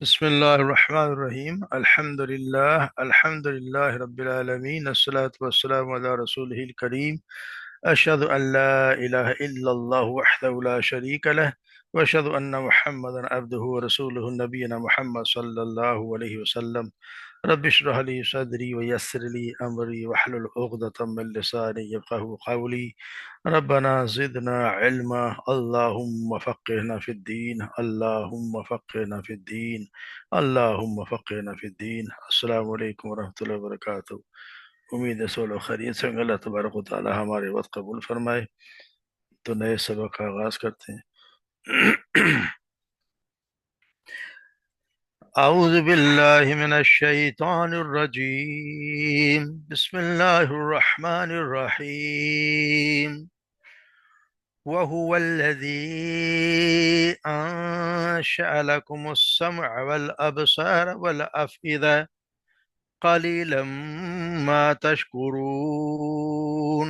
بسم الله الرحمن الرحيم الحمد لله رب العالمين الصلاة والسلام على رسوله الكريم أشهد أن لا إله إلا الله وحده لا شريك له وأشهد أن محمدا عبده ورسوله نبينا محمد صلى الله عليه وسلم رب اشرح لي صدري ويسر لي أمري واحلل عقدة من لساني يفقهوا قولي ربنا زدنا علما اللهم فقهنا في الدين اللهم فقهنا في الدين اللهم فقهنا في الدین۔ السلام علیکم ورحمۃ اللہ وبرکاتہ۔ امید ہے سولو خیریت سے ہوں گے۔ اللہ تبارک و تعالی ہمارے وقت قبول فرمائے۔ تو نئے سبق کا آغاز کرتے ہیں۔ اعوذ باللہ من الشیطان الرجیم، بسم اللہ الرحمن الرحیم۔ وهو الذي أنشأ لكم السمع والأبصار والأفئدة قليلا ما تشكرون۔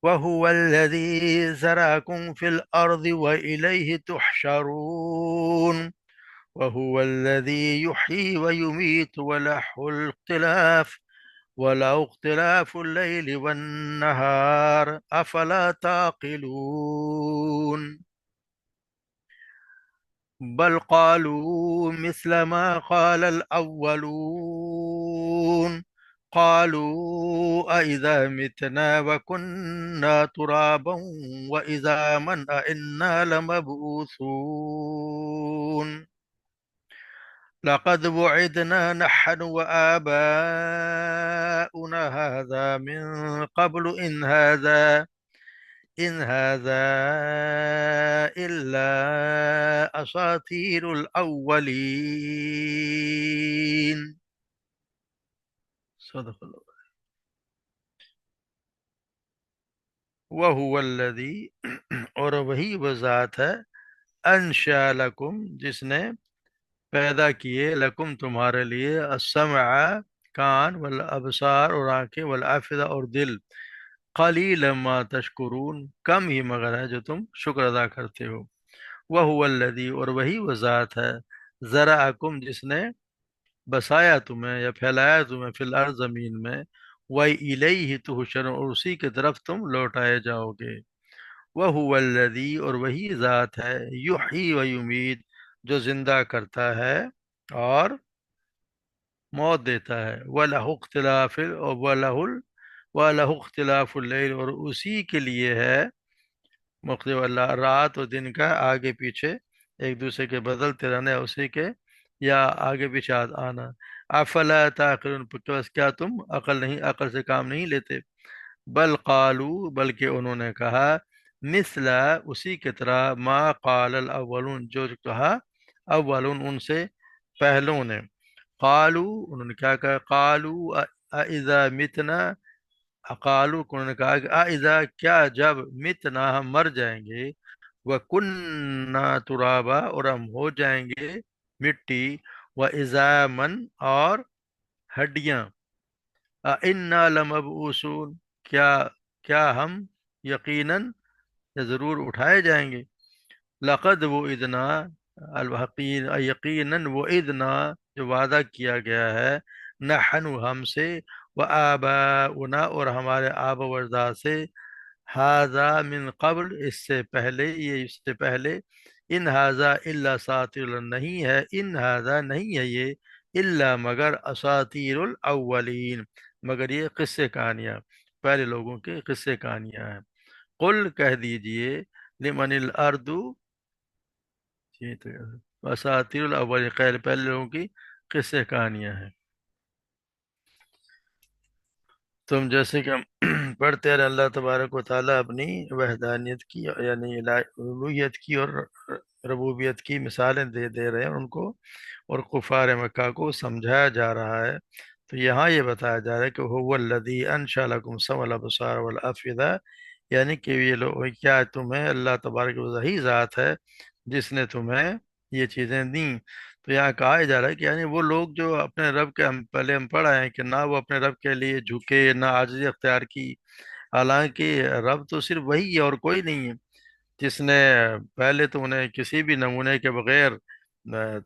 وهو الذي زرعكم في الأرض وإليه تحشرون۔ وهو الذي يحيي ويميت وله اختلاف الليل والنهار أفلا تعقلون۔ بل قالوا مثل ما قال الأولون قالوا أئذا متنا وكنا ترابا وإذا من أئنا لمبعوثون لقد وعدنا نحن وآباؤنا هذا من قبل إن هذا إلا أساطير الأولين۔ صدق اللہ۔ وَهُوَ الَّذِي، اور وہی وہ ذات ہے، انشاء لکم، جس نے پیدا کیے، لکم تمہارے لیے، السمع کان، والابصار اور آنکھیں، والافئدہ اور دل، قلیلا ما تشکرون کم ہی مگر ہے جو تم شکر ادا کرتے ہو۔ وَهُوَ الَّذِي، اور وہی وہ ذات ہے، زرعکم، جس نے بسایا تمہیں یا پھیلایا تمہیں، فی الارض، زمین میں، وَإِلَيْهِ تُحْشَرُونَ، اور اسی کی طرف تم لوٹائے جاؤ گے۔ وَهُوَ الَّذِي، اور وہی ذات ہے، یحیی ویمیت، جو زندہ کرتا ہے اور موت دیتا ہے، وَلَهُ اخْتِلَافُ وَلَهُ اخْتِلَافُ اللَّيْلِ، اور اسی کے لیے ہے مختلف اللہ رات اور دن کا آگے پیچھے ایک دوسرے کے بدلتے رہنے، اسی کے یا آگے پیچھے آنا۔ افلا تعقلون، بس کیا تم عقل سے کام نہیں لیتے؟ بل قالو، بلکہ انہوں نے کہا، مثلا، اسی کی طرح، ما قال الاولون، جو کہا اولون، ان سے پہلوں نے، قالو، انہوں نے کیا کہا، قالو اذا متنا، قالو، انہوں نے کہا کہ اذا، کیا جب، متنا، ہم مر جائیں گے، وکننا ترابا، اور ہم ہو جائیں گے مٹی، وعظامن، اور ہڈیاں، انا لمبعوثون، کیا کیا ہم یقیناً یا ضرور اٹھائے جائیں گے۔ لقد وہ ادنا، الحقین، یقیناً وہ ادنا، جو وعدہ کیا گیا ہے، نحن، ہم سے، وآباؤنا، اور ہمارے آبا و اجداد سے، ہذا من قبل، اس سے پہلے، یہ اس سے پہلے، ان ہذا الا اساطیر، نہیں ہے، ان ہذا، نہیں ہے یہ، الا مگر، اساطیر الاولین، مگر یہ قصے کہانیاں، پہلے لوگوں کے قصے کہانیاں ہیں۔ قل، کہہ دیجئے، لمن الارض، یہ تو اساطیر الاولین، خیر پہلے لوگوں کی قصے کہانیاں ہیں۔ تم جیسے کہ ہم پڑھتے ہیں، اللہ تبارک و تعالیٰ اپنی وحدانیت کی، یعنی الوہیت کی اور ربوبیت کی مثالیں دے رہے ہیں ان کو، اور کفار مکہ کو سمجھایا جا رہا ہے۔ تو یہاں یہ بتایا جا رہا ہے کہ هو الذی انشأ لکم السمع والابصار والافئدہ، یعنی کہ یہ لوگ، کیا تمہیں اللہ تبارک و وہی ذات ہے جس نے تمہیں یہ چیزیں دیں۔ تو یہاں کہا جا رہا ہے کہ یعنی وہ لوگ جو اپنے رب کے، ہم پڑھا ہے کہ نہ وہ اپنے رب کے لیے جھکے، نہ عاجزی اختیار کی، حالانکہ رب تو صرف وہی ہے اور کوئی نہیں ہے، جس نے پہلے تو انہیں کسی بھی نمونے کے بغیر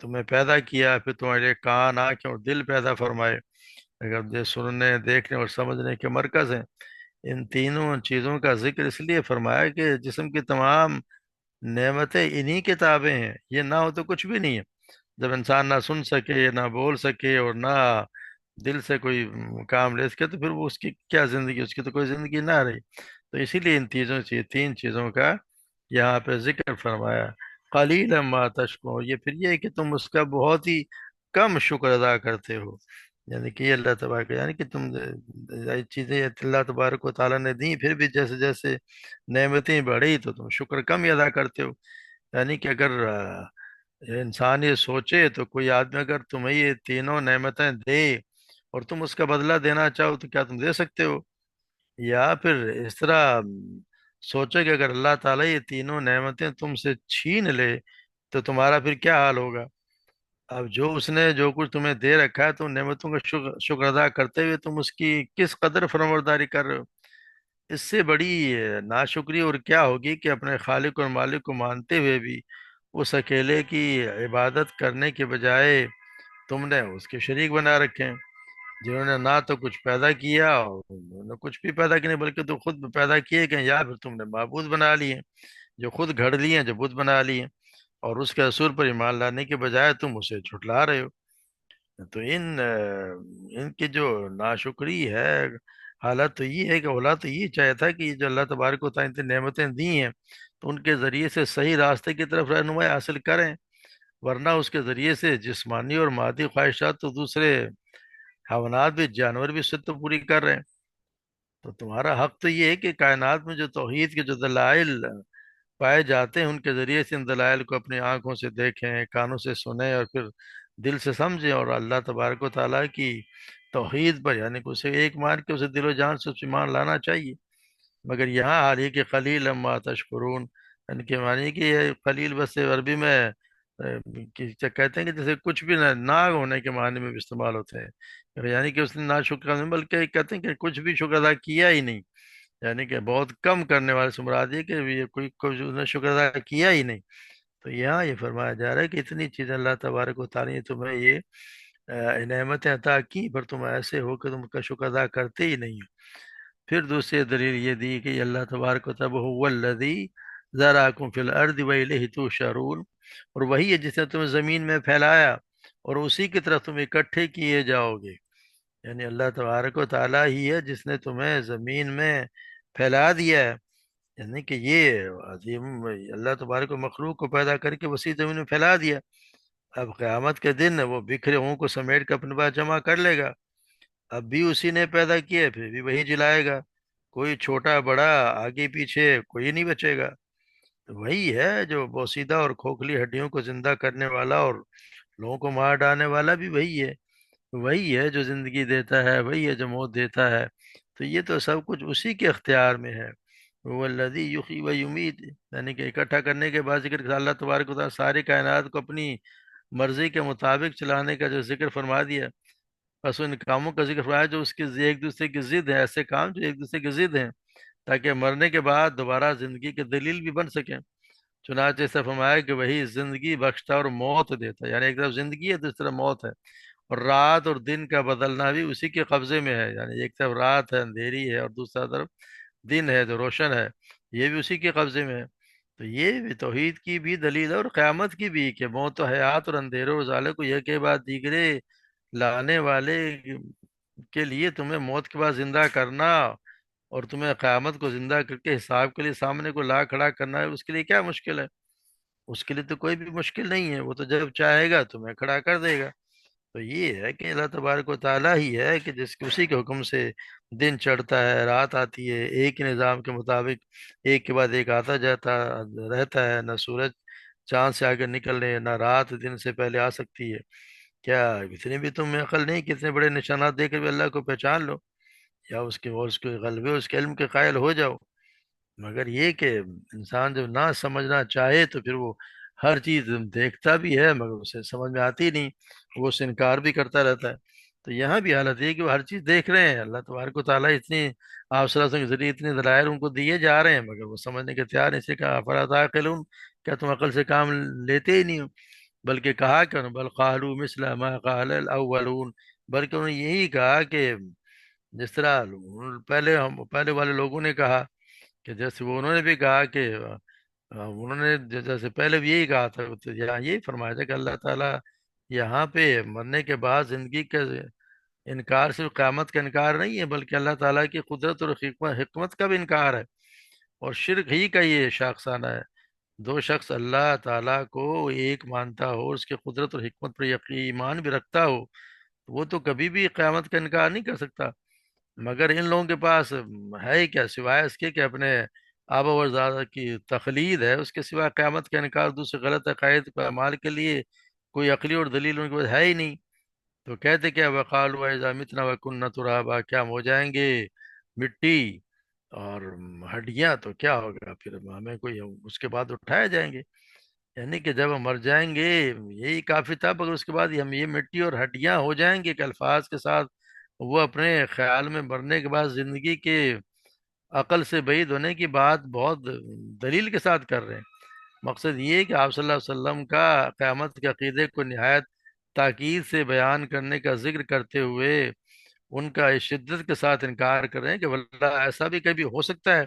تمہیں پیدا کیا، پھر تمہارے کان، آنکھیں اور دل پیدا فرمائے، اگر یہ سننے، دیکھنے اور سمجھنے کے مرکز ہیں۔ ان تینوں چیزوں کا ذکر اس لیے فرمایا کہ جسم کی تمام نعمتیں انہی کے تابع ہیں، یہ نہ ہو تو کچھ بھی نہیں ہے۔ جب انسان نہ سن سکے، نہ بول سکے، اور نہ دل سے کوئی کام لے سکے، تو پھر وہ اس کی کیا زندگی، اس کی تو کوئی زندگی نہ رہی۔ تو اسی لیے ان تین چیزوں کا یہاں پہ ذکر فرمایا۔ قلیلا ما تشکرون، یہ پھر یہ ہے کہ تم اس کا بہت ہی کم شکر ادا کرتے ہو، یعنی کہ یہ اللہ تبارک، یعنی کہ تم یہ چیزیں اللہ تبارک و تعالیٰ نے دی، پھر بھی جیسے جیسے نعمتیں بڑھی تو تم شکر کم ہی ادا کرتے ہو۔ یعنی کہ اگر انسان یہ سوچے تو کوئی آدمی اگر تمہیں یہ تینوں نعمتیں دے اور تم اس کا بدلہ دینا چاہو تو کیا تم دے سکتے ہو؟ یا پھر اس طرح سوچو کہ اگر اللہ تعالیٰ یہ تینوں نعمتیں تم سے چھین لے تو تمہارا پھر کیا حال ہوگا؟ اب جو اس نے جو کچھ تمہیں دے رکھا ہے، تو ان نعمتوں کا شکر ادا کرتے ہوئے تم اس کی کس قدر فرمانبرداری کر رہے ہو؟ اس سے بڑی ناشکری اور کیا ہوگی کہ اپنے خالق اور مالک کو مانتے ہوئے بھی اس اکیلے کی عبادت کرنے کے بجائے تم نے اس کے شریک بنا رکھے ہیں، جنہوں نے نہ تو کچھ پیدا کیا اور انہوں نے کچھ بھی پیدا کیا نہیں، بلکہ تو خود پیدا کیے گئے، یا پھر تم نے معبود بنا لیے، جو خود گھڑ لیے، جو بت بنا لیے، اور اس کے اصول پر ایمان لانے کے بجائے تم اسے جھٹلا رہے ہو۔ تو ان کی جو ناشکری ہے، حالت تو یہ ہے کہ اولا تو یہ چاہتا ہے کہ یہ جو اللہ تبارک و تعالیٰ نے نعمتیں دی ہیں تو ان کے ذریعے سے صحیح راستے کی طرف رہنمائی حاصل کریں، ورنہ اس کے ذریعے سے جسمانی اور مادی خواہشات تو دوسرے حیوانات بھی، جانور بھی اس سے تو پوری کر رہے ہیں۔ تو تمہارا حق تو یہ ہے کہ کائنات میں جو توحید کے جو دلائل پائے جاتے ہیں، ان کے ذریعے سے ان دلائل کو اپنی آنکھوں سے دیکھیں، کانوں سے سنیں، اور پھر دل سے سمجھیں، اور اللہ تبارک و تعالیٰ کی توحید پر، یعنی کہ اسے ایک مان کے اسے دل و جان سے اس پہ ایمان لانا چاہیے۔ مگر یہاں حال یہ کہ قلیل ما تشکرون، یعنی کہ معنی کہ یہ قلیل بس عربی میں کہتے ہیں کہ جیسے کچھ بھی نہ ہونے کے معنی میں بھی استعمال ہوتے ہیں، یعنی کہ اس نے نہ شکر نہیں، بلکہ کہتے ہیں کہ کچھ بھی شکر ادا کیا ہی نہیں، یعنی کہ بہت کم کرنے والے سے مراد یہ کہ یہ کوئی کچھ اس نے شکر ادا کیا ہی نہیں۔ تو یہاں یہ فرمایا جا رہا ہے کہ اتنی چیزیں اللہ تبارک و تعالیٰ نے تمہیں یہ نعمتیں عطا کی، پر تم ایسے ہو کہ تم اس کا شکر ادا کرتے ہی نہیں ہو۔ پھر دوسری دلیل یہ دی کہ اللہ تبارک و تعالیٰ هو الذی ذرأکم فی الارض والیہ تحشرون، اور وہی ہے جس نے تمہیں زمین میں پھیلایا اور اسی کی طرف تم اکٹھے کیے جاؤ گے۔ یعنی اللہ تبارک و تعالیٰ ہی ہے جس نے تمہیں زمین میں پھیلا دیا ہے، یعنی کہ یہ عظیم اللہ تبارک و مخلوق کو پیدا کر کے وسیع زمین میں پھیلا دیا۔ اب قیامت کے دن وہ بکھرے ہوں کو سمیٹ کے اپنے پاس جمع کر لے گا، اب بھی اسی نے پیدا کیا، پھر بھی وہی جلائے گا، کوئی چھوٹا بڑا آگے پیچھے کوئی نہیں بچے گا۔ تو وہی ہے جو بوسیدہ اور کھوکھلی ہڈیوں کو زندہ کرنے والا اور لوگوں کو مار ڈالنے والا بھی وہی ہے، وہی ہے جو زندگی دیتا ہے، وہی ہے جو موت دیتا ہے۔ تو یہ تو سب کچھ اسی کے اختیار میں ہے۔ وہ الذی یحیی و یمیت، یعنی کہ اکٹھا کرنے کے بعد ذکر اللہ تبارک و تعالیٰ ساری کائنات کو اپنی مرضی کے مطابق چلانے کا جو ذکر فرما دیا، بس ان کاموں کا ذکر فرمایا جو اس کی ایک دوسرے کی ضد ہیں، ایسے کام جو ایک دوسرے کی ضد ہیں، تاکہ مرنے کے بعد دوبارہ زندگی کے دلیل بھی بن سکیں۔ چنانچہ اس طرح فرمایا کہ وہی زندگی بخشتا اور موت دیتا ہے، یعنی ایک طرف زندگی ہے دوسری طرف موت ہے، اور رات اور دن کا بدلنا بھی اسی کے قبضے میں ہے، یعنی ایک طرف رات ہے اندھیری ہے اور دوسرا طرف دن ہے جو روشن ہے، یہ بھی اسی کے قبضے میں ہے۔ تو یہ بھی توحید کی بھی دلیل ہے، اور قیامت کی بھی، کہ موت و حیات اور اندھیرے و اجالے کو یہ کے بعد دیگرے لانے والے کے لیے تمہیں موت کے بعد زندہ کرنا اور تمہیں قیامت کو زندہ کر کے حساب کے لیے سامنے کو لا کھڑا کرنا ہے، اس کے لیے کیا مشکل ہے؟ اس کے لیے تو کوئی بھی مشکل نہیں ہے، وہ تو جب چاہے گا تمہیں کھڑا کر دے گا۔ تو یہ ہے کہ اللہ تبارک و تعالیٰ ہی ہے کہ جس کے اسی کے حکم سے دن چڑھتا ہے، رات آتی ہے، ایک ہی نظام کے مطابق ایک کے بعد ایک آتا جاتا رہتا ہے، نہ سورج چاند سے آگے نکلنے، نہ رات دن سے پہلے آ سکتی ہے۔ کیا اتنی بھی تم میں عقل نہیں کہ اتنے بڑے نشانات دے کر بھی اللہ کو پہچان لو، یا اس کے اور اس کے غلبے اس کے علم کے قائل ہو جاؤ؟ مگر یہ کہ انسان جب نہ سمجھنا چاہے تو پھر وہ ہر چیز دیکھتا بھی ہے مگر اسے سمجھ میں آتی نہیں، وہ اس سے انکار بھی کرتا رہتا ہے۔ تو یہاں بھی حالت یہ ہے کہ وہ ہر چیز دیکھ رہے ہیں، اللہ تبارک و تعالیٰ اتنی آفسروں کے ذریعے اتنے دلائل ان کو دیے جا رہے ہیں، مگر وہ سمجھنے کے تیار نہیں، اسے کہا افلا تعقلون، کیا تم عقل سے کام لیتے ہی نہیں ہو؟ بلکہ کہا کہ بل قالوا مثل ما قال الاولون، بلکہ انہوں نے یہی کہا کہ جس طرح پہلے والے لوگوں نے کہا، کہ جیسے وہ انہوں نے بھی کہا کہ انہوں نے جیسے پہلے بھی یہی کہا تھا، تو یہاں یہی فرمایا تھا کہ اللہ تعالیٰ یہاں پہ مرنے کے بعد زندگی کا انکار صرف قیامت کا انکار نہیں ہے، بلکہ اللہ تعالیٰ کی قدرت اور حکمت کا بھی انکار ہے، اور شرک ہی کا یہ شاخسانہ ہے۔ دو شخص اللہ تعالیٰ کو ایک مانتا ہو، اس کی قدرت اور حکمت پر ایمان بھی رکھتا ہو، تو وہ تو کبھی بھی قیامت کا انکار نہیں کر سکتا۔ مگر ان لوگوں کے پاس ہے ہی کیا سوائے اس کے کہ اپنے آبا و اجداد کی تقلید ہے، اس کے سوا قیامت کا انکار دوسرے غلط عقائد کو اعمال کے لیے کوئی عقلی اور دلیل ان کے پاس ہے ہی نہیں۔ تو کہتے کیا وقالوا اذا متنا وکننا ترابا، کیا ہم ہو جائیں گے مٹی اور ہڈیاں تو کیا ہوگا، پھر ہمیں کوئی اس کے بعد اٹھائے جائیں گے، یعنی کہ جب ہم مر جائیں گے یہی کافی تھا، مگر اس کے بعد ہم یہ مٹی اور ہڈیاں ہو جائیں گے، کہ الفاظ کے ساتھ وہ اپنے خیال میں مرنے کے بعد زندگی کے عقل سے بعید ہونے کی بات بہت دلیل کے ساتھ کر رہے ہیں۔ مقصد یہ ہے کہ آپ صلی اللہ علیہ وسلم کا قیامت کے عقیدے کو نہایت تاکید سے بیان کرنے کا ذکر کرتے ہوئے ان کا اس شدت کے ساتھ انکار کر رہے ہیں کہ واللہ ایسا بھی کبھی ہو سکتا ہے،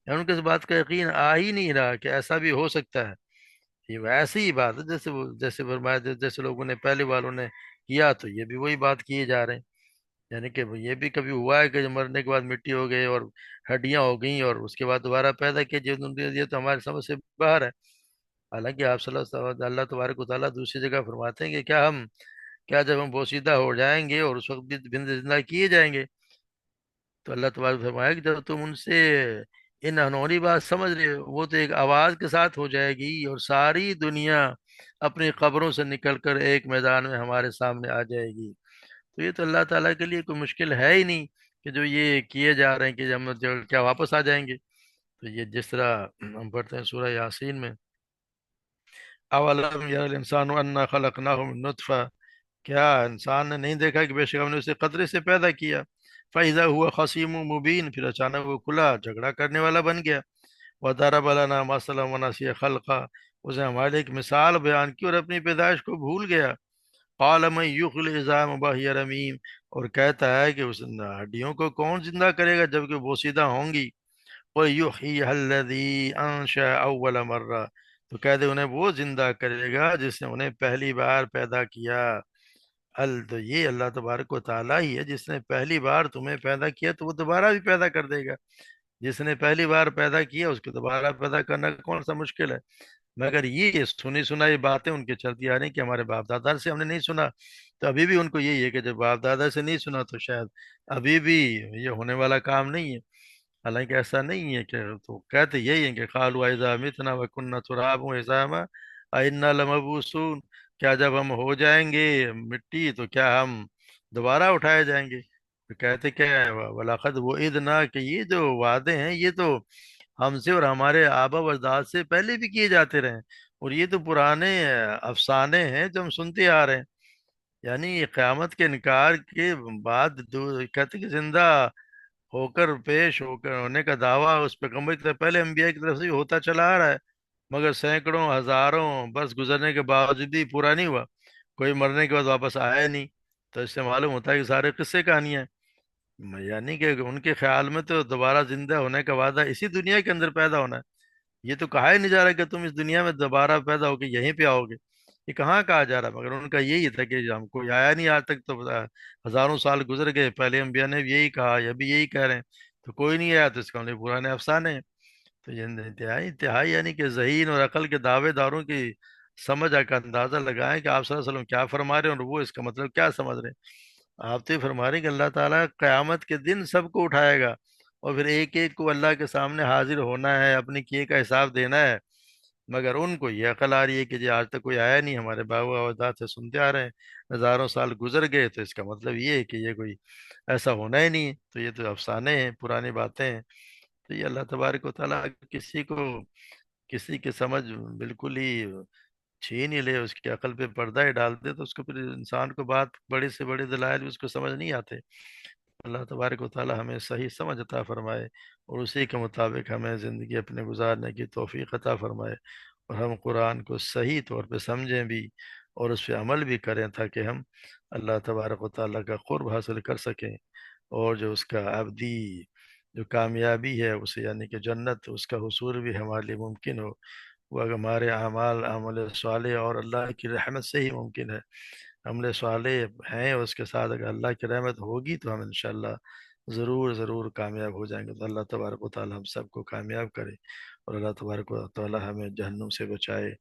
یا ان کے اس بات کا یقین آ ہی نہیں رہا کہ ایسا بھی ہو سکتا ہے۔ یہ ویسی ہی بات ہے جیسے فرمایا، جیسے لوگوں نے پہلے والوں نے کیا، تو یہ بھی وہی بات کیے جا رہے ہیں، یعنی کہ یہ بھی کبھی ہوا ہے کہ مرنے کے بعد مٹی ہو گئی اور ہڈیاں ہو گئیں اور اس کے بعد دوبارہ پیدا کیے، یہ تو ہمارے سمجھ سے باہر ہے۔ حالانکہ آپ صلی اللہ علیہ وسلم اللہ تبارک و تعالیٰ دوسری جگہ فرماتے ہیں کہ کیا جب ہم بوسیدہ ہو جائیں گے اور اس وقت بھی زندہ کیے جائیں گے، تو اللہ تبارک و فرمایا کہ جب تم ان سے ان انہونی بات سمجھ رہے ہو، وہ تو ایک آواز کے ساتھ ہو جائے گی اور ساری دنیا اپنی قبروں سے نکل کر ایک میدان میں ہمارے سامنے آ جائے گی۔ تو یہ تو اللہ تعالیٰ کے لیے کوئی مشکل ہے ہی نہیں کہ جو یہ کیے جا رہے ہیں کہ ہم جو کیا واپس آ جائیں گے۔ تو یہ جس طرح ہم پڑھتے ہیں سورہ یاسین میں، اولم یر الانسان انا خلقناہ من نطفہ، کیا انسان نے نہیں دیکھا کہ بے شک ہم نے اسے قطرے سے پیدا کیا، فَإِذَا هُوَ خَصِيمٌ مُبِينٌ، پھر اچانک وہ کھلا جھگڑا کرنے والا بن گیا۔ وَضَرَبَ لَنَا مَثَلًا وَنَسِيَ خَلْقَهُ، اس نے ہمارے لیے ایک مثال بیان کی اور اپنی پیدائش کو بھول گیا۔ قَالَ مَن يُحْيِي الْعِظَامَ وَهِيَ رَمِيمٌ، اور کہتا ہے کہ اس ہڈیوں کو کون زندہ کرے گا جبکہ بوسیدہ ہوں گی۔ وَيُحْيِيهَا الَّذِي أَنشَأَ أَوَّلَ مَرَّةٍ، تو کہہ دے انہیں وہ زندہ کرے گا جس نے انہیں پہلی بار پیدا کیا۔ تو یہ اللہ تبارک و تعالیٰ ہی ہے جس نے پہلی بار تمہیں پیدا کیا، تو وہ دوبارہ بھی پیدا کر دے گا۔ جس نے پہلی بار پیدا کیا اس کو دوبارہ پیدا کرنا کون سا مشکل ہے؟ مگر یہ سنی سنائی باتیں ان کے چلتی آ رہی کہ ہمارے باپ دادا سے ہم نے نہیں سنا، تو ابھی بھی ان کو یہی ہے کہ جب باپ دادا سے نہیں سنا تو شاید ابھی بھی یہ ہونے والا کام نہیں ہے۔ حالانکہ ایسا نہیں ہے، کہ تو کہتے یہی ہیں کہ قالوا اذا متنا وکننا ترابا عظاما ائنا لمبعوثون، کیا جب ہم ہو جائیں گے مٹی تو کیا ہم دوبارہ اٹھائے جائیں گے؟ تو کہتے کیا ہے وَلَقَدْ وُعِدْنَا، کہ یہ جو وعدے ہیں یہ تو ہم سے اور ہمارے آبا و اجداد سے پہلے بھی کیے جاتے رہے ہیں، اور یہ تو پرانے افسانے ہیں جو ہم سنتے آ رہے ہیں۔ یعنی یہ قیامت کے انکار کے بعد کہتے کہ زندہ ہو کر پیش ہو کر ہونے کا دعویٰ اس پیغمبر کی طرف پہلے انبیاء کی طرف سے بھی ہوتا چلا آ رہا ہے، مگر سینکڑوں ہزاروں برس گزرنے کے باوجود بھی پورا نہیں ہوا، کوئی مرنے کے بعد واپس آیا ہی نہیں۔ تو اس سے معلوم ہوتا ہے کہ سارے قصے کہانیاں ہیں، یعنی کہ ان کے خیال میں تو دوبارہ زندہ ہونے کا وعدہ اسی دنیا کے اندر پیدا ہونا ہے۔ یہ تو کہا ہی نہیں جا رہا کہ تم اس دنیا میں دوبارہ پیدا ہو کے یہیں پہ آؤ گے، یہ کہاں کہا جا رہا، مگر ان کا یہی تھا کہ ہم کوئی آیا نہیں آج تک، تو ہزاروں سال گزر گئے، پہلے انبیاء نے بھی یہی کہا، یہ بھی یہی کہہ رہے ہیں، تو کوئی نہیں آیا تو اس کا مطلب پرانے افسانے ہیں۔ تو یہ انتہائی یعنی کہ ذہین اور عقل کے دعوے داروں کی سمجھ کا اندازہ لگائیں کہ آپ صلی اللہ علیہ وسلم کیا فرما رہے ہیں اور وہ اس کا مطلب کیا سمجھ رہے ہیں۔ آپ تو یہ فرما رہے ہیں کہ اللہ تعالیٰ قیامت کے دن سب کو اٹھائے گا، اور پھر ایک ایک کو اللہ کے سامنے حاضر ہونا ہے، اپنے کیے کا حساب دینا ہے، مگر ان کو یہ عقل آ رہی ہے کہ جی آج تک کوئی آیا نہیں، ہمارے بابا و اجداد سے سنتے آ رہے ہیں، ہزاروں سال گزر گئے، تو اس کا مطلب یہ ہے کہ یہ کوئی ایسا ہونا ہی نہیں ہے، تو یہ تو افسانے ہیں، پرانی باتیں ہیں۔ تو یہ اللہ تبارک و تعالیٰ کسی کی سمجھ بالکل ہی چھین ہی لے، اس کی عقل پہ پردہ ہی ڈال دے، تو اس کو پھر انسان کو بات بڑے سے بڑے دلائل بھی اس کو سمجھ نہیں آتے۔ اللہ تبارک و تعالیٰ ہمیں صحیح سمجھ عطا فرمائے، اور اسی کے مطابق ہمیں زندگی اپنے گزارنے کی توفیق عطا فرمائے، اور ہم قرآن کو صحیح طور پہ سمجھیں بھی اور اس پہ عمل بھی کریں تاکہ ہم اللہ تبارک و تعالیٰ کا قرب حاصل کر سکیں، اور جو اس کا ابدی جو کامیابی ہے اسے یعنی کہ جنت، اس کا حصول بھی ہمارے لیے ممکن ہو، وہ اگر ہمارے اعمال عمل صالح اور اللہ کی رحمت سے ہی ممکن ہے۔ عمل صالح ہیں، اس کے ساتھ اگر اللہ کی رحمت ہوگی تو ہم انشاءاللہ ضرور ضرور کامیاب ہو جائیں گے۔ تو اللہ تبارک و تعالی ہم سب کو کامیاب کرے، اور اللہ تبارک و تعالی ہمیں جہنم سے بچائے،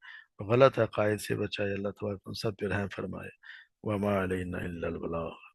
غلط عقائد سے بچائے، اللہ تبارک و ہم سب پہ رحم فرمائے۔ وما علینا الا البلاغ۔